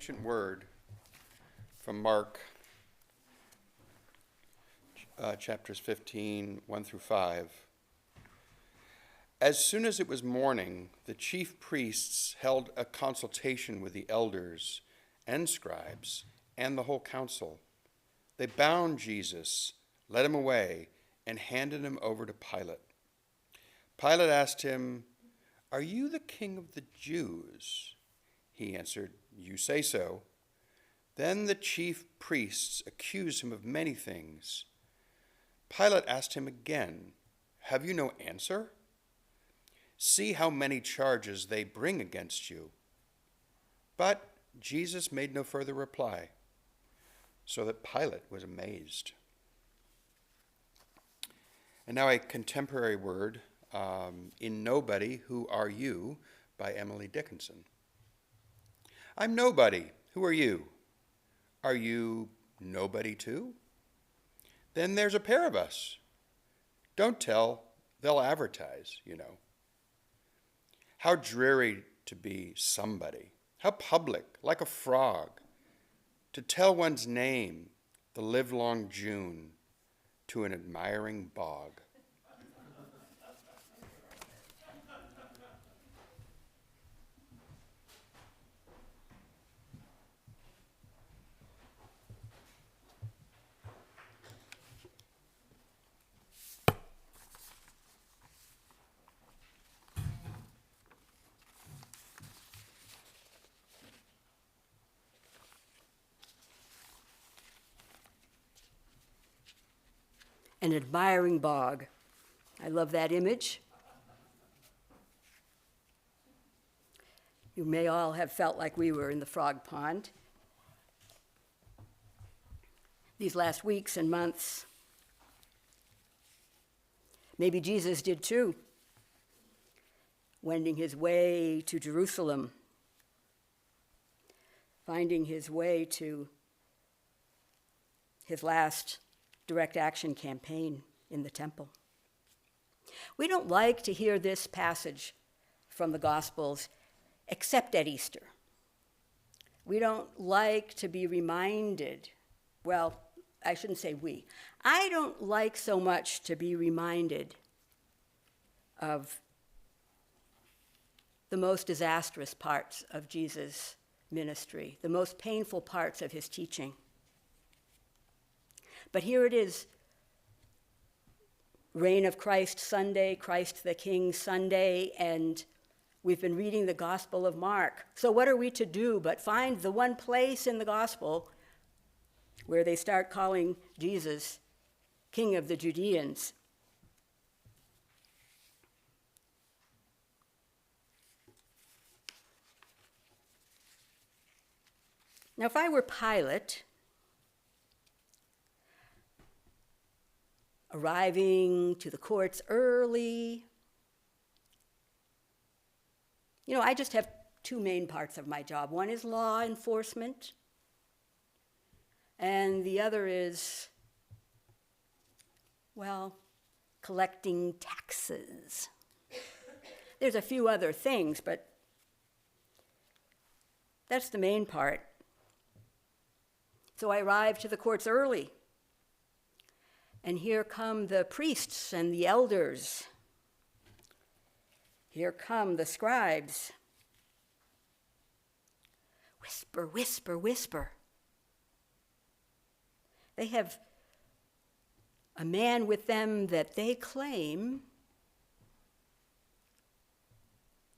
Ancient word from Mark, chapters 15, 1 through 5. As soon as it was morning, the chief priests held a consultation with the elders and scribes and the whole council. They bound Jesus, led him away, and handed him over to Pilate. Pilate asked him, "Are you the king of the Jews?" He answered, "You say so." Then the chief priests accused him of many things. Pilate asked him again, "Have you no answer? See how many charges they bring against you." But Jesus made no further reply, so that Pilate was amazed. And now a contemporary word, In Nobody, Who Are You? By Emily Dickinson. I'm nobody. Who are you? Are you nobody too? Then there's a pair of us. Don't tell, they'll advertise, you know. How dreary to be somebody. How public, like a frog. To tell one's name the livelong June to an admiring bog. An admiring bog. I love that image. You may all have felt like we were in the frog pond these last weeks and months. Maybe Jesus did too, wending his way to Jerusalem, finding his way to his last direct action campaign in the temple. We don't like to hear this passage from the Gospels except at Easter. We don't like to be reminded, well, I shouldn't say we. I don't like so much to be reminded of the most disastrous parts of Jesus' ministry, the most painful parts of his teaching. But here it is, Reign of Christ Sunday, Christ the King Sunday, and we've been reading the Gospel of Mark. So what are we to do but find the one place in the Gospel where they start calling Jesus King of the Judeans? Now, if I were Pilate, arriving to the courts early. You know, I just have two main parts of my job. One is law enforcement, and the other is, well, collecting taxes. There's a few other things, but that's the main part. So I arrived to the courts early. And here come the priests and the elders. Here come the scribes. Whisper, whisper, whisper. They have a man with them that they claim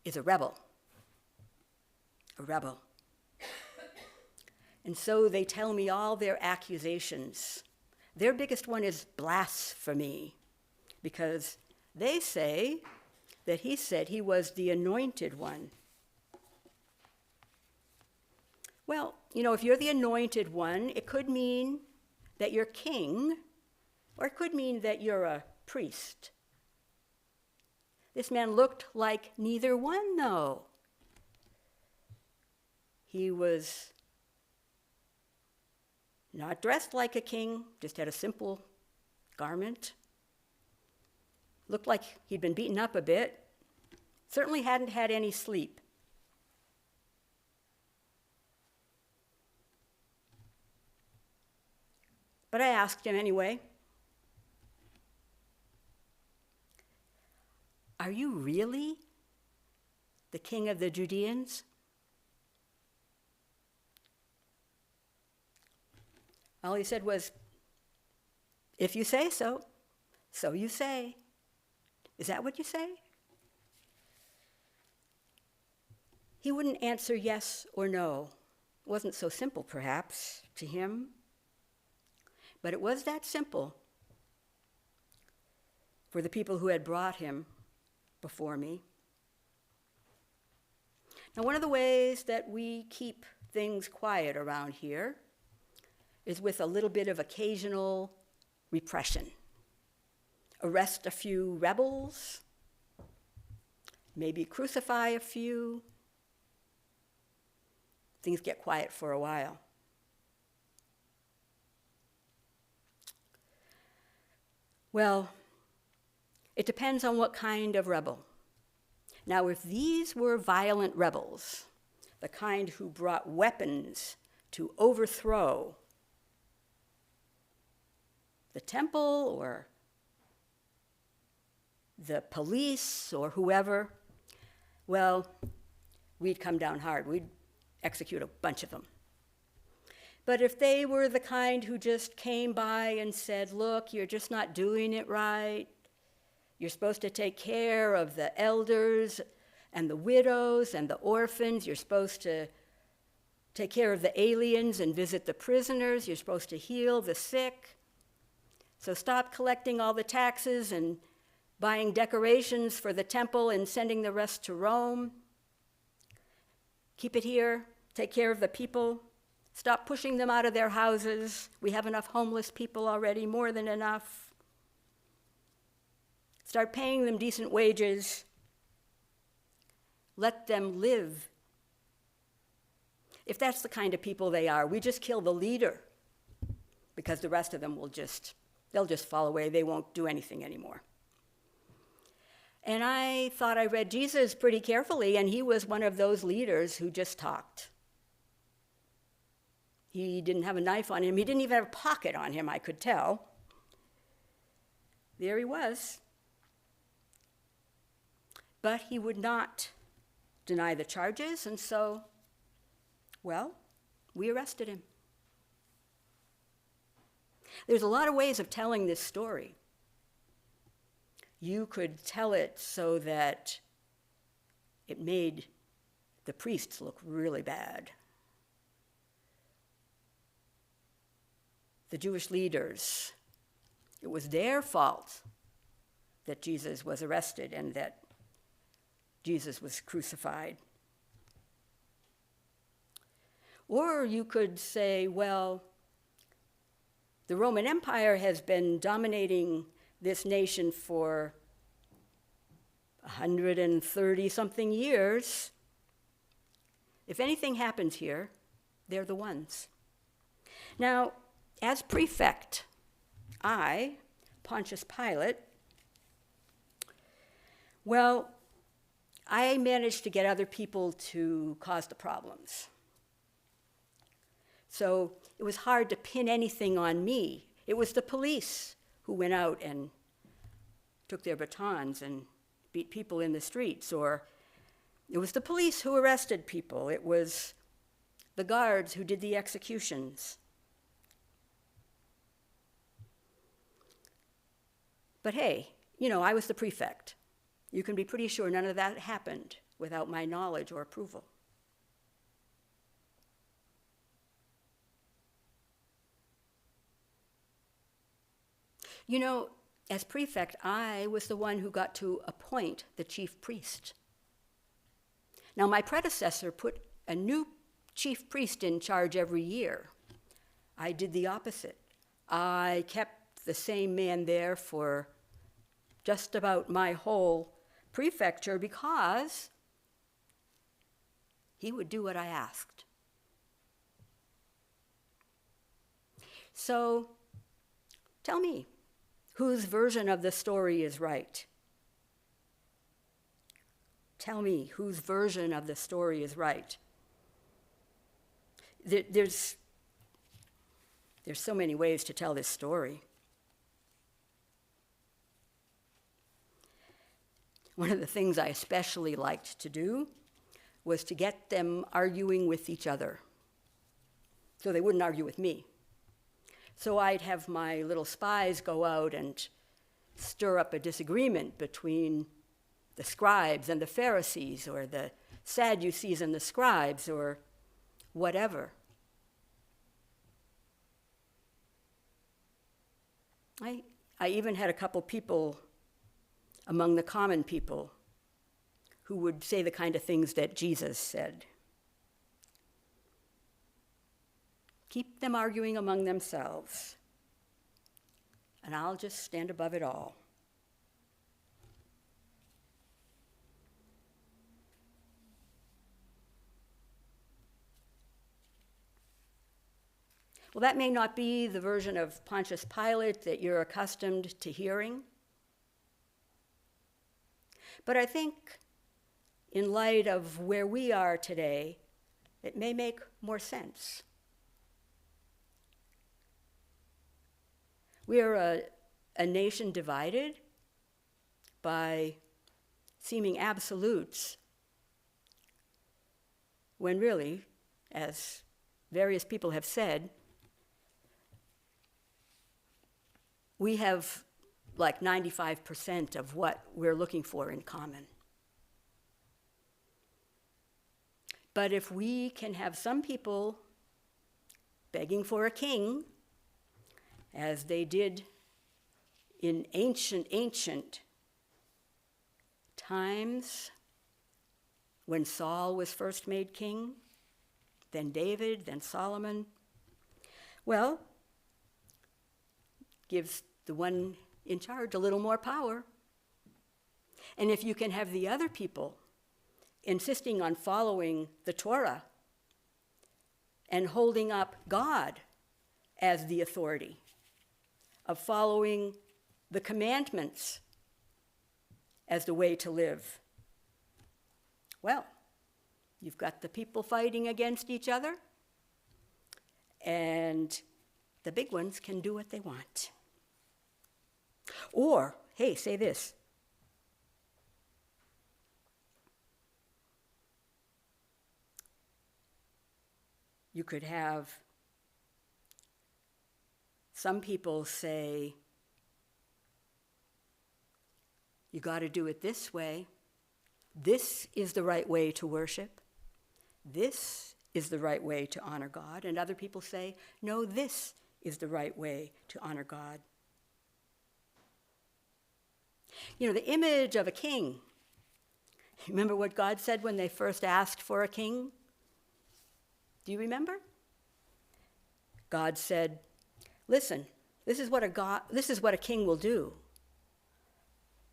is a rebel. A rebel. And so they tell me all their accusations. Their biggest one is blasphemy, because they say that he said he was the anointed one. Well, you know, if you're the anointed one, it could mean that you're king, or it could mean that you're a priest. This man looked like neither one, though. He was not dressed like a king, just had a simple garment. Looked like he'd been beaten up a bit. Certainly hadn't had any sleep. But I asked him anyway, "Are you really the king of the Judeans?" All he said was, "If you say so, so you say." Is that what you say? He wouldn't answer yes or no. It wasn't so simple, perhaps, to him. But it was that simple for the people who had brought him before me. Now, one of the ways that we keep things quiet around here is with a little bit of occasional repression. Arrest a few rebels, maybe crucify a few. Things get quiet for a while. Well, it depends on what kind of rebel. Now, if these were violent rebels, the kind who brought weapons to overthrow the temple or the police or whoever, well, we'd come down hard. We'd execute a bunch of them. But if they were the kind who just came by and said, "Look, you're just not doing it right. You're supposed to take care of the elders and the widows and the orphans. You're supposed to take care of the aliens and visit the prisoners. You're supposed to heal the sick. So stop collecting all the taxes and buying decorations for the temple and sending the rest to Rome. Keep it here. Take care of the people. Stop pushing them out of their houses. We have enough homeless people already, more than enough. Start paying them decent wages. Let them live." If that's the kind of people they are, we just kill the leader, because the rest of them they'll just fall away. They won't do anything anymore. And I thought I read Jesus pretty carefully, and he was one of those leaders who just talked. He didn't have a knife on him. He didn't even have a pocket on him, I could tell. There he was. But he would not deny the charges, and so, well, we arrested him. There's a lot of ways of telling this story. You could tell it so that it made the priests look really bad. The Jewish leaders, it was their fault that Jesus was arrested and that Jesus was crucified. Or you could say, well, the Roman Empire has been dominating this nation for 130-something years. If anything happens here, they're the ones. Now, as prefect, I, Pontius Pilate, well, I managed to get other people to cause the problems. So it was hard to pin anything on me. It was the police who went out and took their batons and beat people in the streets, or it was the police who arrested people. It was the guards who did the executions. But hey, I was the prefect. You can be pretty sure none of that happened without my knowledge or approval. As prefect, I was the one who got to appoint the chief priest. Now, my predecessor put a new chief priest in charge every year. I did the opposite. I kept the same man there for just about my whole prefecture because he would do what I asked. So, tell me, whose version of the story is right? Tell me whose version of the story is right. There's There's so many ways to tell this story. One of the things I especially liked to do was to get them arguing with each other, so they wouldn't argue with me. So I'd have my little spies go out and stir up a disagreement between the scribes and the Pharisees, or the Sadducees and the scribes, or whatever. I even had a couple people among the common people who would say the kind of things that Jesus said. Keep them arguing among themselves, and I'll just stand above it all. Well, that may not be the version of Pontius Pilate that you're accustomed to hearing. But I think in light of where we are today, it may make more sense. We are a nation divided by seeming absolutes, when really, as various people have said, we have like 95% of what we're looking for in common. But if we can have some people begging for a king, as they did in ancient times, when Saul was first made king, then David, then Solomon, well, gives the one in charge a little more power. And if you can have the other people insisting on following the Torah and holding up God as the authority, of following the commandments as the way to live, well, you've got the people fighting against each other, and the big ones can do what they want. Or, hey, say this. You could have some people say, you got to do it this way. This is the right way to worship. This is the right way to honor God. And other people say, no, this is the right way to honor God. You know, the image of a king. Remember what God said when they first asked for a king? Do you remember? God said, listen, this is what a king will do.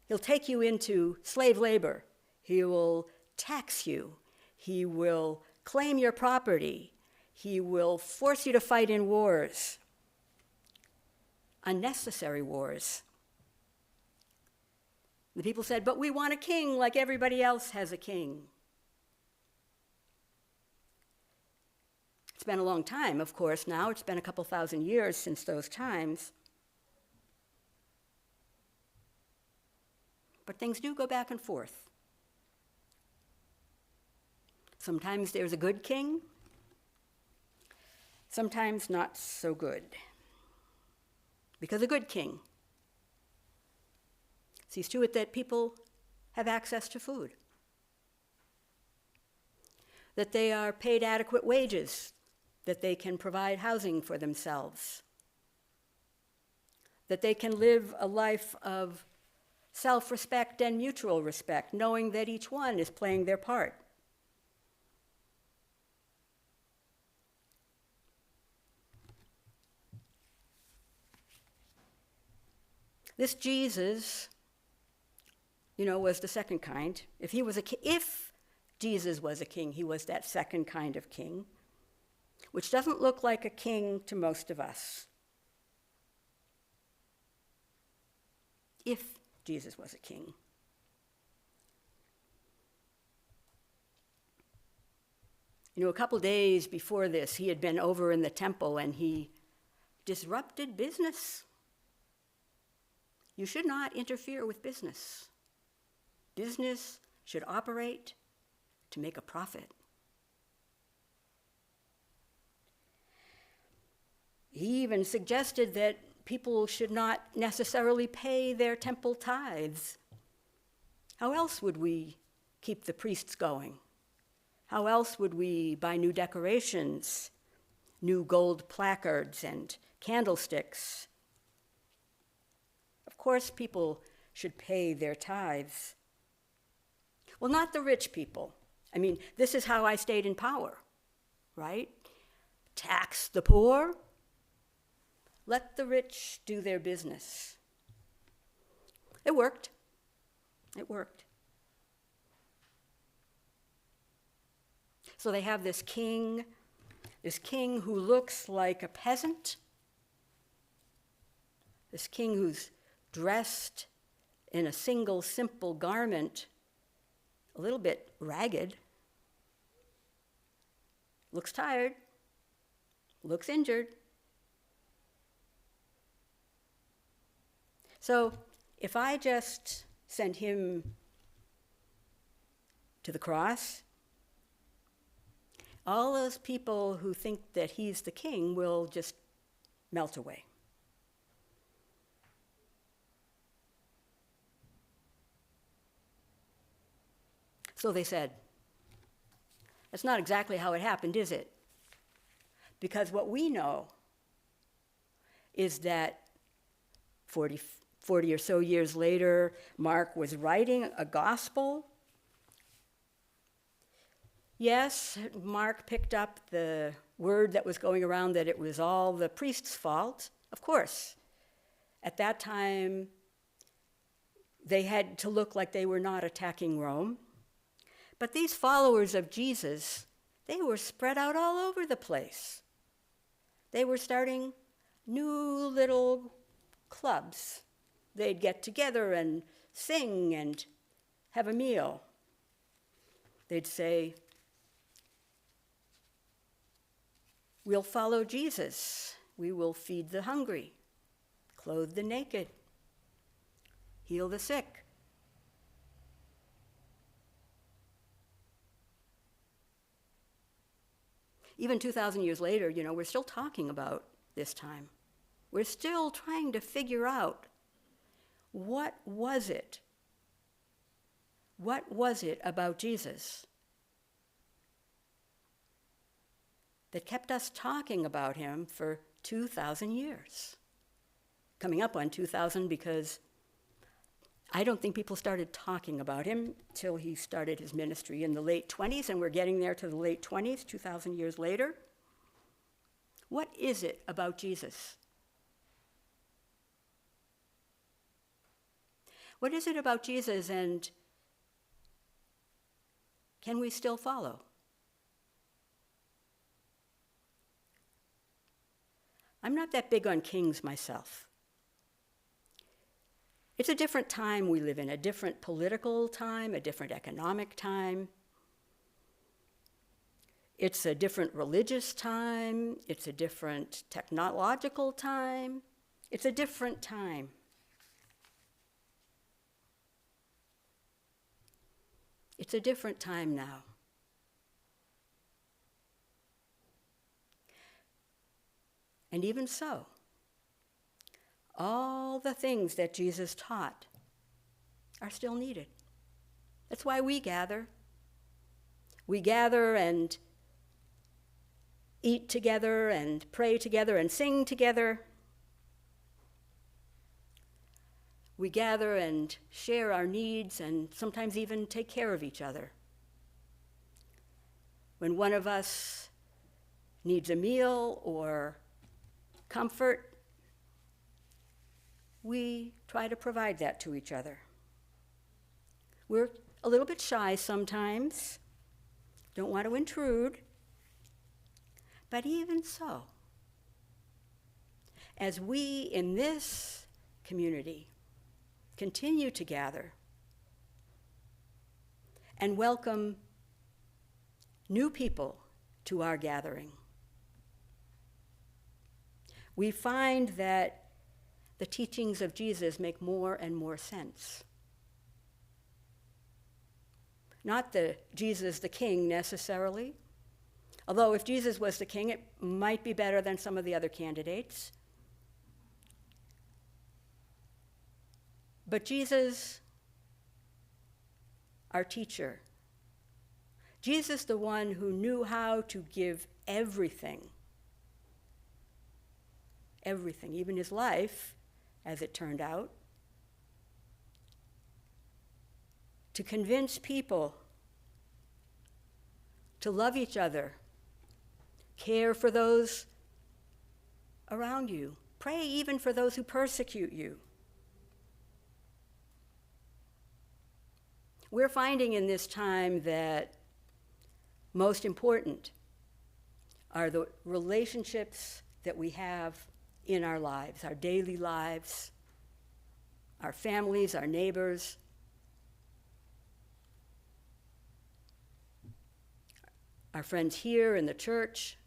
He'll take you into slave labor. He will tax you. He will claim your property. He will force you to fight in wars, unnecessary wars. The people said, but we want a king like everybody else has a king. It's been a long time, of course, now. It's been a couple thousand years since those times. But things do go back and forth. Sometimes there's a good king, sometimes not so good. Because a good king sees to it that people have access to food, that they are paid adequate wages, that they can provide housing for themselves, that they can live a life of self-respect and mutual respect, knowing that each one is playing their part. This Jesus, was the second kind. If Jesus was a king, he was that second kind of king, which doesn't look like a king to most of us. If Jesus was a king. A couple days before this, he had been over in the temple and he disrupted business. You should not interfere with business. Business should operate to make a profit. He even suggested that people should not necessarily pay their temple tithes. How else would we keep the priests going? How else would we buy new decorations, new gold placards and candlesticks? Of course, people should pay their tithes. Well, not the rich people. I mean, this is how I stayed in power, right? Tax the poor, let the rich do their business. It worked. It worked. So they have this king who looks like a peasant, this king who's dressed in a single simple garment, a little bit ragged, looks tired, looks injured. So if I just send him to the cross, all those people who think that he's the king will just melt away. So they said, that's not exactly how it happened, is it? Because what we know is that 40 or so years later, Mark was writing a gospel. Yes, Mark picked up the word that was going around that it was all the priest's fault. Of course, at that time, they had to look like they were not attacking Rome. But these followers of Jesus, they were spread out all over the place. They were starting new little clubs. They'd get together and sing and have a meal. They'd say, we'll follow Jesus. We will feed the hungry, clothe the naked, heal the sick. Even 2,000 years later, we're still talking about this time. We're still trying to figure out what was it? What was it about Jesus that kept us talking about him for 2,000 years? Coming up on 2,000 because I don't think people started talking about him till he started his ministry in the late 20s, and we're getting there to the late 20s, 2,000 years later. What is it about Jesus? What is it about Jesus, and can we still follow? I'm not that big on kings myself. It's a different time we live in, a different political time, a different economic time. It's a different religious time. It's a different technological time. It's a different time. It's a different time now. And even so, all the things that Jesus taught are still needed. That's why we gather. We gather and eat together and pray together and sing together. We gather and share our needs and sometimes even take care of each other. When one of us needs a meal or comfort, we try to provide that to each other. We're a little bit shy sometimes, don't want to intrude, but even so, as we in this community continue to gather and welcome new people to our gathering, we find that the teachings of Jesus make more and more sense. Not the Jesus the King necessarily, although if Jesus was the king, it might be better than some of the other candidates. But Jesus, our teacher, Jesus, the one who knew how to give everything, even his life, as it turned out, to convince people to love each other, care for those around you, pray even for those who persecute you. We're finding in this time that most important are the relationships that we have in our lives, our daily lives, our families, our neighbors, our friends here in the church.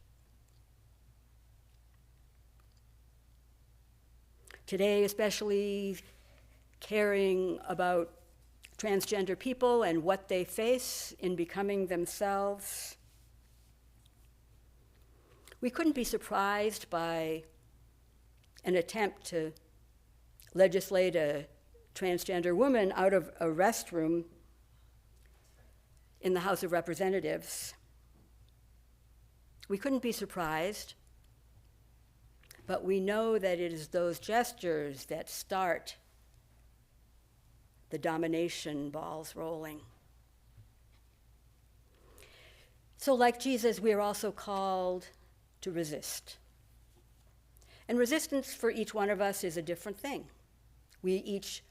Today, especially caring about transgender people and what they face in becoming themselves. We couldn't be surprised by an attempt to legislate a transgender woman out of a restroom in the House of Representatives. We couldn't be surprised, but we know that it is those gestures that start the domination balls rolling. So like Jesus, we are also called to resist. And resistance for each one of us is a different thing. We each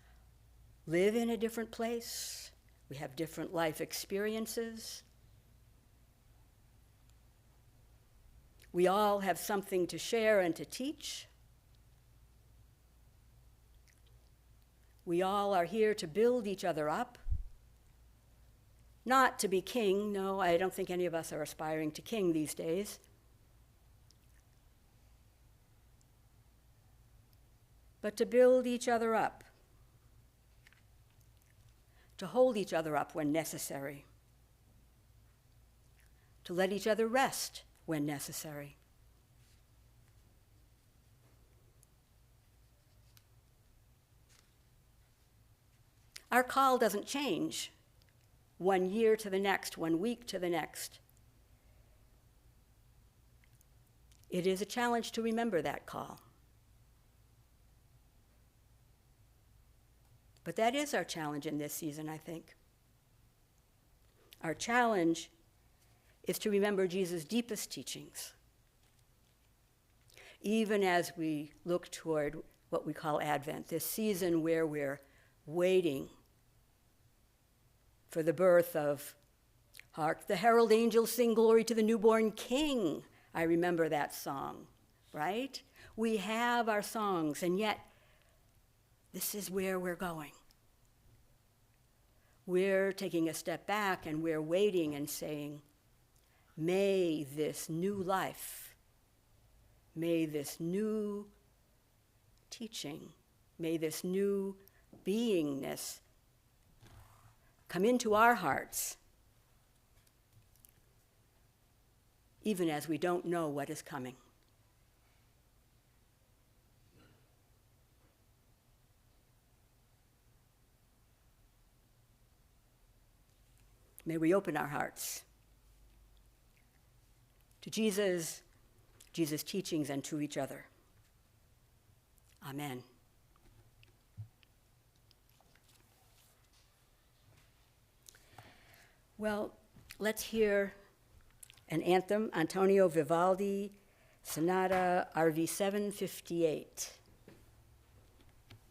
live in a different place. We have different life experiences. We all have something to share and to teach. We all are here to build each other up, not to be king. No, I don't think any of us are aspiring to king these days. But to build each other up, to hold each other up when necessary, to let each other rest when necessary. Our call doesn't change 1 year to the next, 1 week to the next. It is a challenge to remember that call. But that is our challenge in this season, I think. Our challenge is to remember Jesus' deepest teachings, even as we look toward what we call Advent, this season where we're waiting for the birth of, hark, the herald angels sing glory to the newborn King. I remember that song, right? We have our songs, and yet this is where we're going. We're taking a step back and we're waiting and saying, may this new life, may this new teaching, may this new beingness come into our hearts, even as we don't know what is coming. May we open our hearts to Jesus' teachings, and to each other. Amen. Well, let's hear an anthem, Antonio Vivaldi, Sonata RV 758.